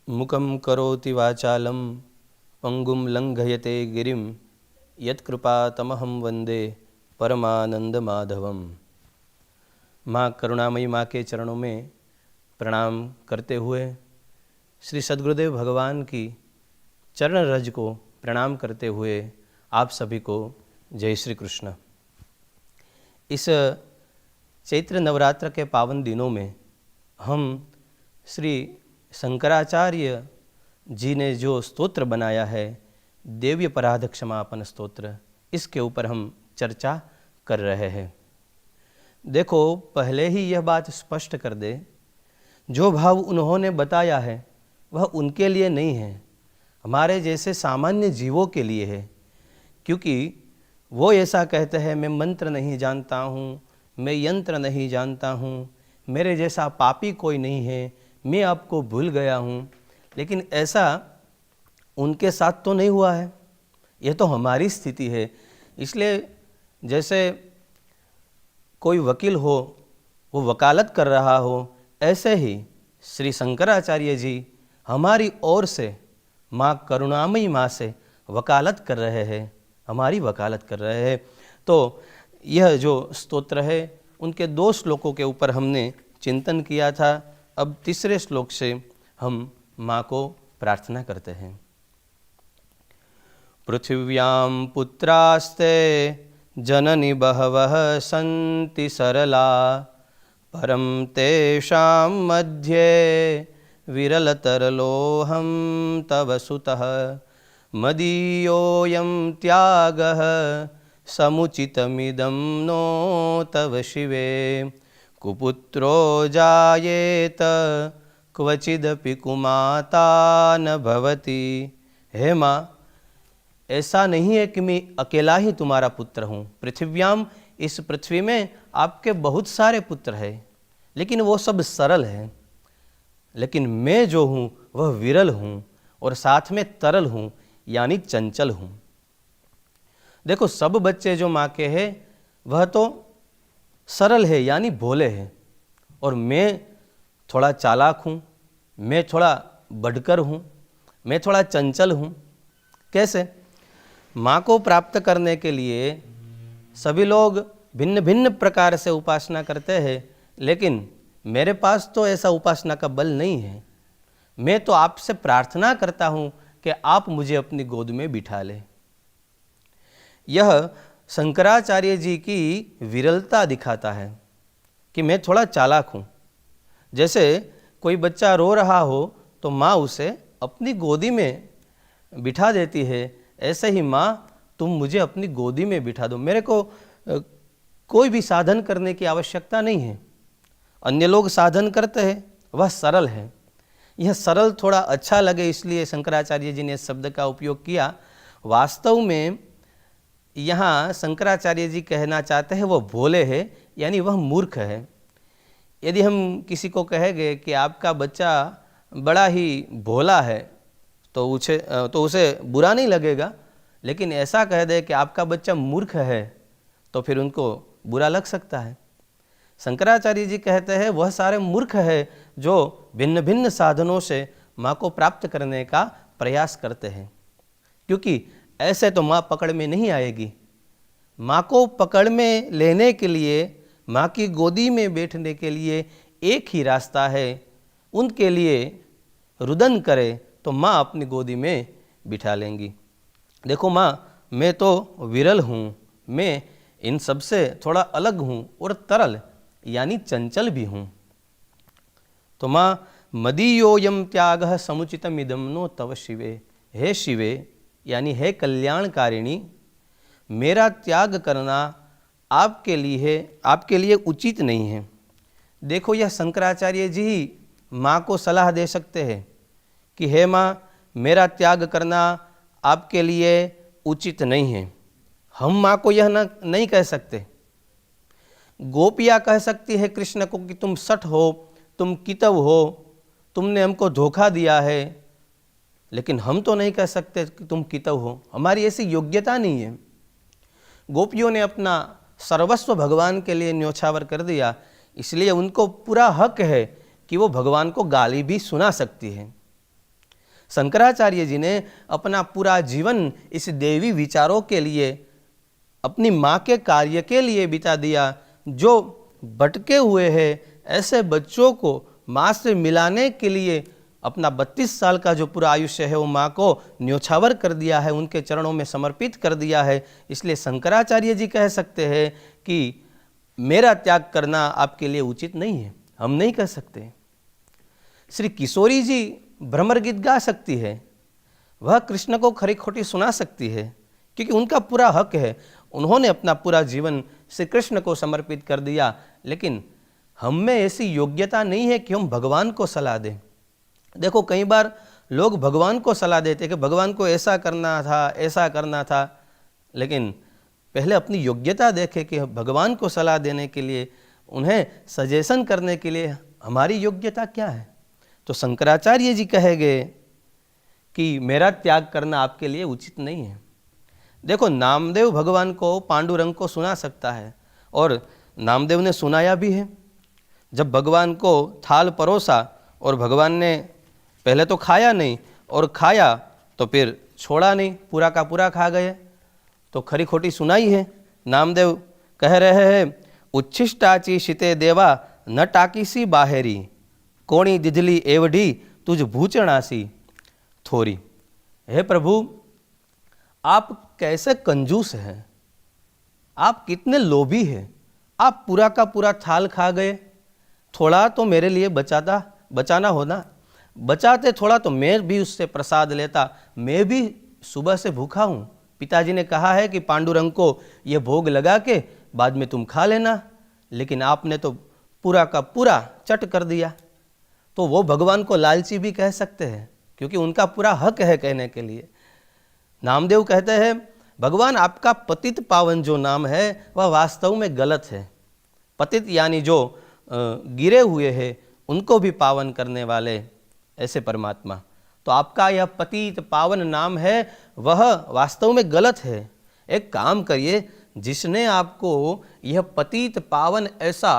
मुखं करोति वाचालं पंगुं लंघयते गिरिं यत्कृपातमहं वंदे परमानंद माधवम। माँ करुणामयी माँ के चरणों में प्रणाम करते हुए, श्री सद्गुरुदेव भगवान की चरण रज को प्रणाम करते हुए आप सभी को जय श्री कृष्ण। इस चैत्र नवरात्र के पावन दिनों में हम श्री शंकराचार्य जी ने जो स्तोत्र बनाया है, देवी अपराध क्षमापन स्तोत्र, इसके ऊपर हम चर्चा कर रहे हैं। देखो, पहले ही यह बात स्पष्ट कर दे, जो भाव उन्होंने बताया है वह उनके लिए नहीं है, हमारे जैसे सामान्य जीवों के लिए है। क्योंकि वो ऐसा कहते हैं, मैं मंत्र नहीं जानता हूँ, मैं यंत्र नहीं जानता हूँ, मेरे जैसा पापी कोई नहीं है, मैं आपको भूल गया हूँ। लेकिन ऐसा उनके साथ तो नहीं हुआ है, यह तो हमारी स्थिति है। इसलिए जैसे कोई वकील हो, वो वकालत कर रहा हो, ऐसे ही श्री शंकराचार्य जी हमारी ओर से, माँ करुणामयी माँ से वकालत कर रहे हैं, हमारी वकालत कर रहे हैं। तो यह जो स्तोत्र है, उनके 2 श्लोकों के ऊपर हमने चिंतन किया था। अब तीसरे श्लोक से हम माँ को प्रार्थना करते हैं। पृथिव्यां पुत्रास्ते जननी बहवः सन्ति सरला, परं तेषां मध्ये विरलतरलोऽहं तव सुतः। मदीयोऽयं त्यागः समुचितमिदं नो तव शिवे। कुपुत्रो जायेत क्वचिदपि कुमाता न भवति। हे माँ, ऐसा नहीं है कि मैं अकेला ही तुम्हारा पुत्र हूँ। पृथिव्याम, इस पृथ्वी में आपके बहुत सारे पुत्र हैं, लेकिन वो सब सरल हैं। लेकिन मैं जो हूँ वह विरल हूँ और साथ में तरल हूँ, यानी चंचल हूँ। देखो, सब बच्चे जो माँ के हैं वह तो सरल है, यानी भोले हैं, और मैं थोड़ा चालाक हूँ, मैं थोड़ा बढ़कर हूँ, मैं थोड़ा चंचल हूँ। कैसे? माँ को प्राप्त करने के लिए सभी लोग भिन्न भिन्न प्रकार से उपासना करते हैं, लेकिन मेरे पास तो ऐसा उपासना का बल नहीं है। मैं तो आपसे प्रार्थना करता हूँ कि आप मुझे अपनी गोद में बिठा लें। यह शंकराचार्य जी की विरलता दिखाता है कि मैं थोड़ा चालाक हूँ। जैसे कोई बच्चा रो रहा हो तो माँ उसे अपनी गोदी में बिठा देती है, ऐसे ही माँ तुम मुझे अपनी गोदी में बिठा दो। मेरे को कोई भी साधन करने की आवश्यकता नहीं है। अन्य लोग साधन करते हैं, वह सरल है। यह सरल थोड़ा अच्छा लगे, इसलिए शंकराचार्य जी ने इस शब्द का उपयोग किया। वास्तव में यहाँ शंकराचार्य जी कहना चाहते हैं वो भोले है, यानी वह मूर्ख है। यदि हम किसी को कहेंगे कि आपका बच्चा बड़ा ही भोला है तो उसे बुरा नहीं लगेगा, लेकिन ऐसा कह दे कि आपका बच्चा मूर्ख है तो फिर उनको बुरा लग सकता है। शंकराचार्य जी कहते हैं वह सारे मूर्ख है जो भिन्न भिन्न साधनों से माँ को प्राप्त करने का प्रयास करते हैं, क्योंकि ऐसे तो माँ पकड़ में नहीं आएगी। माँ को पकड़ में लेने के लिए, माँ की गोदी में बैठने के लिए एक ही रास्ता है, उनके लिए रुदन करे तो माँ अपनी गोदी में बिठा लेंगी। देखो माँ, मैं तो विरल हूँ, मैं इन सब से थोड़ा अलग हूँ और तरल यानी चंचल भी हूँ। तो माँ, मदीयोऽयं त्यागः समुचितमिदं नो तव शिवे। हे शिवे, यानी हे कल्याणकारिणी, मेरा त्याग करना आपके लिए उचित नहीं है। देखो, यह शंकराचार्य जी ही माँ को सलाह दे सकते हैं कि हे माँ, मेरा त्याग करना आपके लिए उचित नहीं है। हम माँ को यह नहीं कह सकते। गोपियाँ कह सकती है कृष्ण को कि तुम सठ हो, तुम कितव हो, तुमने हमको धोखा दिया है, लेकिन हम तो नहीं कह सकते कि तुम कितव हो, हमारी ऐसी योग्यता नहीं है। गोपियों ने अपना सर्वस्व भगवान के लिए न्योछावर कर दिया, इसलिए उनको पूरा हक है कि वो भगवान को गाली भी सुना सकती है। शंकराचार्य जी ने अपना पूरा जीवन इस देवी विचारों के लिए, अपनी माँ के कार्य के लिए बिता दिया। जो भटके हुए हैं ऐसे बच्चों को माँ से मिलाने के लिए अपना 32 साल का जो पूरा आयुष्य है वो माँ को न्योछावर कर दिया है, उनके चरणों में समर्पित कर दिया है। इसलिए शंकराचार्य जी कह सकते हैं कि मेरा त्याग करना आपके लिए उचित नहीं है, हम नहीं कह सकते। श्री किशोरी जी भ्रमर गीत गा सकती है, वह कृष्ण को खरी खोटी सुना सकती है, क्योंकि उनका पूरा हक है, उन्होंने अपना पूरा जीवन श्री कृष्ण को समर्पित कर दिया। लेकिन हम में ऐसी योग्यता नहीं है कि हम भगवान को सलाह दें। देखो, कई बार लोग भगवान को सलाह देते कि भगवान को ऐसा करना था, ऐसा करना था, लेकिन पहले अपनी योग्यता देखें कि भगवान को सलाह देने के लिए, उन्हें सजेशन करने के लिए हमारी योग्यता क्या है। तो शंकराचार्य जी कहेंगे कि मेरा त्याग करना आपके लिए उचित नहीं है। देखो, नामदेव भगवान को, पांडुरंग को सुना सकता है, और नामदेव ने सुनाया भी है। जब भगवान को थाल परोसा और भगवान ने पहले तो खाया नहीं, और खाया तो फिर छोड़ा नहीं, पूरा का पूरा खा गए, तो खरी खोटी सुनाई है। नामदेव कह रहे हैं, उच्छिष्टाची शिते देवा न टाकीसी बाहेरी, कोणी दिधली एवढी तुझ भूचणासी थोरी। हे प्रभु, आप कैसे कंजूस हैं, आप कितने लोभी हैं। आप पूरा का पूरा थाल खा गए, थोड़ा तो मेरे लिए बचाना होना, बचाते थोड़ा तो मैं भी उससे प्रसाद लेता, मैं भी सुबह से भूखा हूँ। पिताजी ने कहा है कि पांडुरंग को ये भोग लगा के बाद में तुम खा लेना, लेकिन आपने तो पूरा का पूरा चट कर दिया। तो वो भगवान को लालची भी कह सकते हैं, क्योंकि उनका पूरा हक है कहने के लिए। नामदेव कहते हैं, भगवान आपका पतित पावन जो नाम है वह वास्तव में गलत है। पतित यानी जो गिरे हुए हैं उनको भी पावन करने वाले ऐसे परमात्मा। तो आपका यह पतित पावन नाम है वह वास्तव में गलत है। एक काम करिए, जिसने आपको यह पतित पावन ऐसा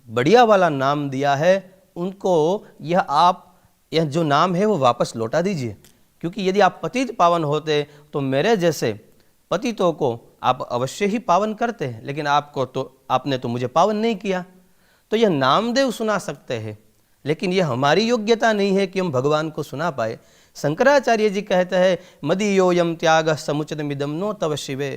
बढ़िया वाला नाम दिया है, उनको यह जो नाम है वो वापस लौटा दीजिए। क्योंकि यदि आप पतित पावन होते तो मेरे जैसे पतितों को आप अवश्य ही पावन करते हैं, लेकिन आपने तो मुझे पावन नहीं किया। तो यह नामदेव सुना सकते हैं, लेकिन यह हमारी योग्यता नहीं है कि हम भगवान को सुना पाए। शंकराचार्य जी कहते हैं, मदीयोयम त्याग समुचितमिदं नो तव शिवे।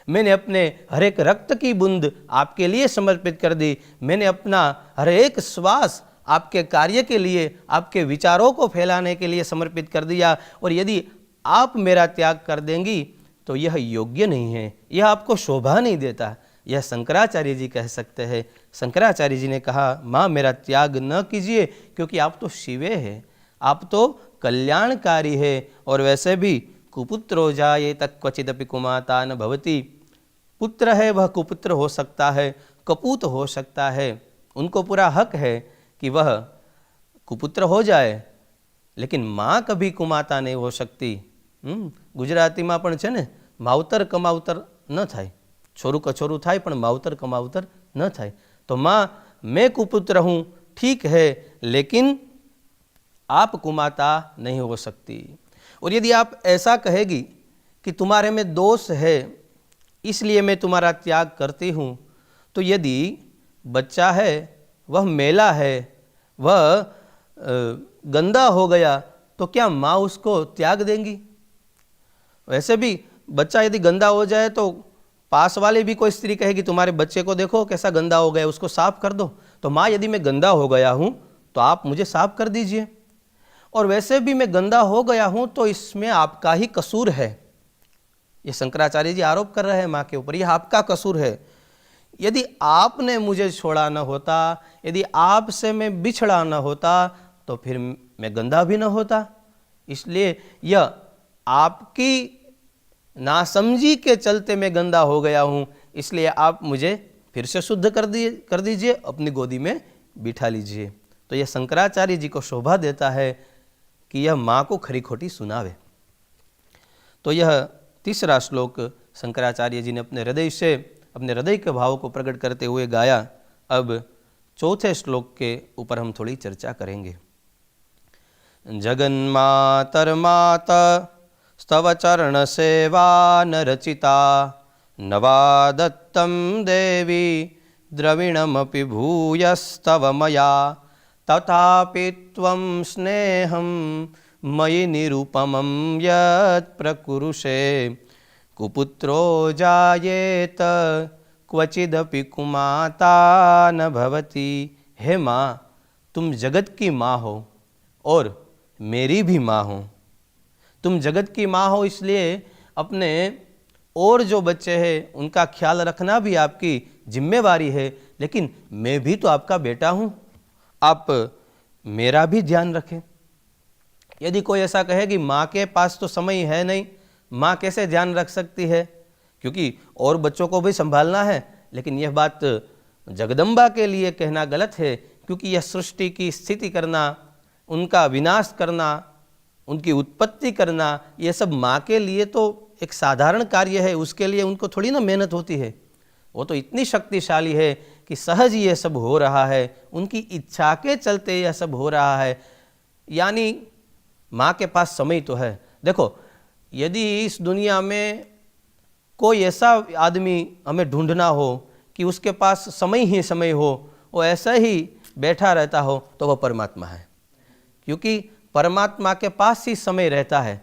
मैंने अपने हर एक रक्त की बूंद आपके लिए समर्पित कर दी, मैंने अपना हर एक श्वास आपके कार्य के लिए, आपके विचारों को फैलाने के लिए समर्पित कर दिया। और यदि आप मेरा त्याग कर देंगी तो यह योग्य नहीं है, यह आपको शोभा नहीं देता। यह शंकराचार्य जी कह सकते हैं। शंकराचार्य जी ने कहा, माँ मेरा त्याग न कीजिए, क्योंकि आप तो शिवे हैं, आप तो कल्याणकारी है। और वैसे भी कुपुत्रो जायेत क्वचिदपि कुमाता न भवति, पुत्र है वह कुपुत्र हो सकता है, कपूत हो सकता है, उनको पूरा हक है कि वह कुपुत्र हो जाए, लेकिन माँ कभी कुमाता नहीं हो सकती। गुजराती में पण छे ने, मावतर कमावतर न थाय, छोरू कछोरू थाय पण मावतर कमावतर न थाय। तो माँ मैं कुपुत्र हूँ, ठीक है, लेकिन आप कुमाता नहीं हो सकती। और यदि आप ऐसा कहेगी कि तुम्हारे में दोष है इसलिए मैं तुम्हारा त्याग करती हूँ, तो यदि बच्चा है वह मेला है, वह गंदा हो गया, तो क्या माँ उसको त्याग देंगी? वैसे भी बच्चा यदि गंदा हो जाए तो पास वाले भी कोई स्त्री कहेगी, तुम्हारे बच्चे को देखो कैसा गंदा हो गया, उसको साफ कर दो। तो माँ यदि मैं गंदा हो गया हूँ तो आप मुझे साफ कर दीजिए। और वैसे भी मैं गंदा हो गया हूँ तो इसमें आपका ही कसूर है। ये शंकराचार्य जी आरोप कर रहे हैं माँ के ऊपर, यह आपका कसूर है। यदि आपने मुझे छोड़ा न होता, यदि आपसे मैं बिछड़ा न होता, तो फिर मैं गंदा भी न होता। इसलिए यह आपकी नासमझी के चलते मैं गंदा हो गया हूँ, इसलिए आप मुझे फिर से शुद्ध कर दीजिए, अपनी गोदी में बिठा लीजिए। तो यह शंकराचार्य जी को शोभा देता है कि यह माँ को खरी खोटी सुनावे। तो यह तीसरा श्लोक शंकराचार्य जी ने अपने हृदय के भाव को प्रकट करते हुए गाया। अब चौथे श्लोक के ऊपर हम थोड़ी चर्चा करेंगे। जगन्मातर्मात स्तव चरण सेवा न रचिता नवा दत्तं देवी द्रविणमपि भूयस्तव मया तथापि त्वं स्नेहं मयि निरुपमं यत् प्रकुरुषे कुपुत्रो जायेत क्वचिदपि कुमाता न भवति। हे माँ, तुम जगत की माँ हो और मेरी भी माँ हो। तुम जगत की माँ हो, इसलिए अपने और जो बच्चे हैं उनका ख्याल रखना भी आपकी जिम्मेवारी है, लेकिन मैं भी तो आपका बेटा हूँ, आप मेरा भी ध्यान रखें। यदि कोई ऐसा कहे कि माँ के पास तो समय है नहीं, माँ कैसे ध्यान रख सकती है, क्योंकि और बच्चों को भी संभालना है, लेकिन यह बात जगदम्बा के लिए कहना गलत है, क्योंकि यह सृष्टि की स्थिति करना, उनका विनाश करना, उनकी उत्पत्ति करना, यह सब माँ के लिए तो एक साधारण कार्य है। उसके लिए उनको थोड़ी ना मेहनत होती है। वो तो इतनी शक्तिशाली है कि सहज ये सब हो रहा है, उनकी इच्छा के चलते यह सब हो रहा है। यानी माँ के पास समय तो है। देखो, यदि इस दुनिया में कोई ऐसा आदमी हमें ढूंढना हो कि उसके पास समय ही समय हो, वो ऐसा ही बैठा रहता हो, तो वह परमात्मा है। क्योंकि परमात्मा के पास ही समय रहता है,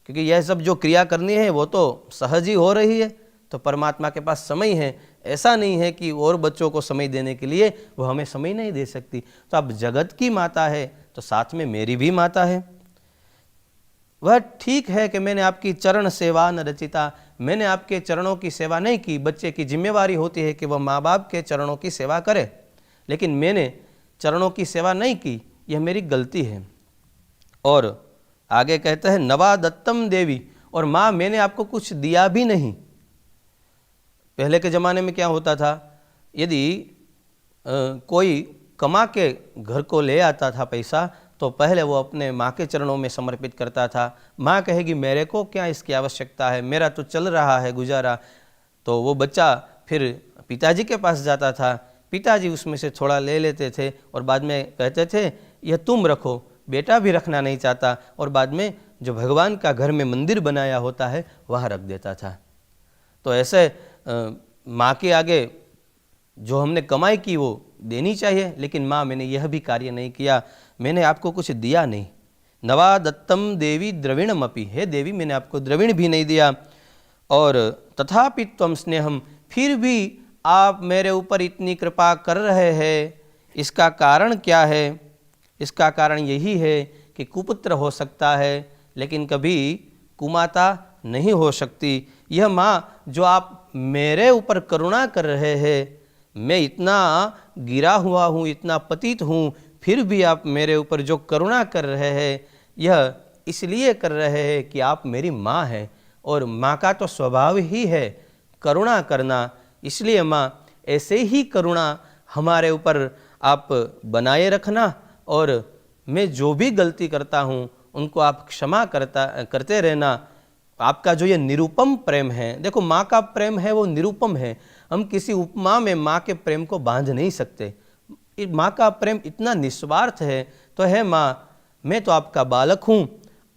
क्योंकि यह सब जो क्रिया करनी है वो तो सहज ही हो रही है, तो परमात्मा के पास समय है। ऐसा नहीं है कि और बच्चों को समय देने के लिए वो हमें समय नहीं दे सकती। तो अब जगत की माता है तो साथ में मेरी भी माता है। वह ठीक है कि मैंने आपकी चरण सेवा न रचिता, मैंने आपके चरणों की सेवा नहीं की। बच्चे की जिम्मेवारी होती है कि वह माँ बाप के चरणों की सेवा करे, लेकिन मैंने चरणों की सेवा नहीं की, यह मेरी गलती है। और आगे कहते हैं नवा दत्तम देवी, और माँ मैंने आपको कुछ दिया भी नहीं। पहले के ज़माने में क्या होता था, यदि कोई कमा के घर को ले आता था पैसा, तो पहले वो अपने माँ के चरणों में समर्पित करता था। माँ कहेगी मेरे को क्या इसकी आवश्यकता है, मेरा तो चल रहा है गुजारा। तो वो बच्चा फिर पिताजी के पास जाता था, पिताजी उसमें से थोड़ा ले लेते थे और बाद में कहते थे यह तुम रखो। बेटा भी रखना नहीं चाहता और बाद में जो भगवान का घर में मंदिर बनाया होता है वहाँ रख देता था। तो ऐसे माँ के आगे जो हमने कमाई की वो देनी चाहिए, लेकिन माँ मैंने यह भी कार्य नहीं किया, मैंने आपको कुछ दिया नहीं। नवा दत्तम देवी द्रविणमपि, हे देवी मैंने आपको द्रविण भी नहीं दिया। और तथापि त्वं स्नेहम, फिर भी आप मेरे ऊपर इतनी कृपा कर रहे हैं, इसका कारण क्या है? इसका कारण यही है कि कुपुत्र हो सकता है लेकिन कभी कुमाता नहीं हो सकती। यह माँ जो आप मेरे ऊपर करुणा कर रहे हैं, मैं इतना गिरा हुआ हूँ, इतना पतित हूँ, फिर भी आप मेरे ऊपर जो करुणा कर रहे हैं, यह इसलिए कर रहे हैं कि आप मेरी माँ हैं और माँ का तो स्वभाव ही है करुणा करना। इसलिए माँ ऐसे ही करुणा हमारे ऊपर आप बनाए रखना, और मैं जो भी गलती करता हूँ उनको आप क्षमा करते रहना। आपका जो ये निरुपम प्रेम है, देखो माँ का प्रेम है वो निरुपम है, हम किसी उपमा में माँ के प्रेम को बांध नहीं सकते। माँ का प्रेम इतना निस्वार्थ है। तो है माँ, मैं तो आपका बालक हूँ,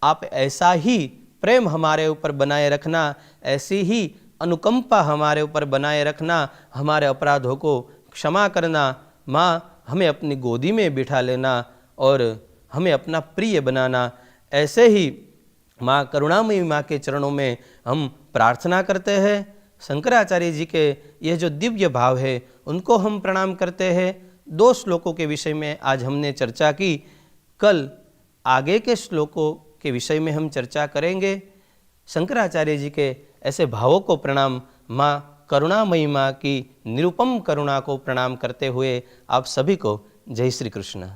आप ऐसा ही प्रेम हमारे ऊपर बनाए रखना, ऐसी ही अनुकंपा हमारे ऊपर बनाए रखना, हमारे अपराधों को क्षमा करना। माँ हमें अपनी गोदी में बिठा लेना और हमें अपना प्रिय बनाना। ऐसे ही माँ करुणामयी माँ के चरणों में हम प्रार्थना करते हैं। शंकराचार्य जी के यह जो दिव्य भाव है उनको हम प्रणाम करते हैं। 2 श्लोकों के विषय में आज हमने चर्चा की, कल आगे के श्लोकों के विषय में हम चर्चा करेंगे। शंकराचार्य जी के ऐसे भावों को प्रणाम, माँ करुणामयी माँ की निरुपम करुणा को प्रणाम करते हुए आप सभी को जय श्री कृष्ण।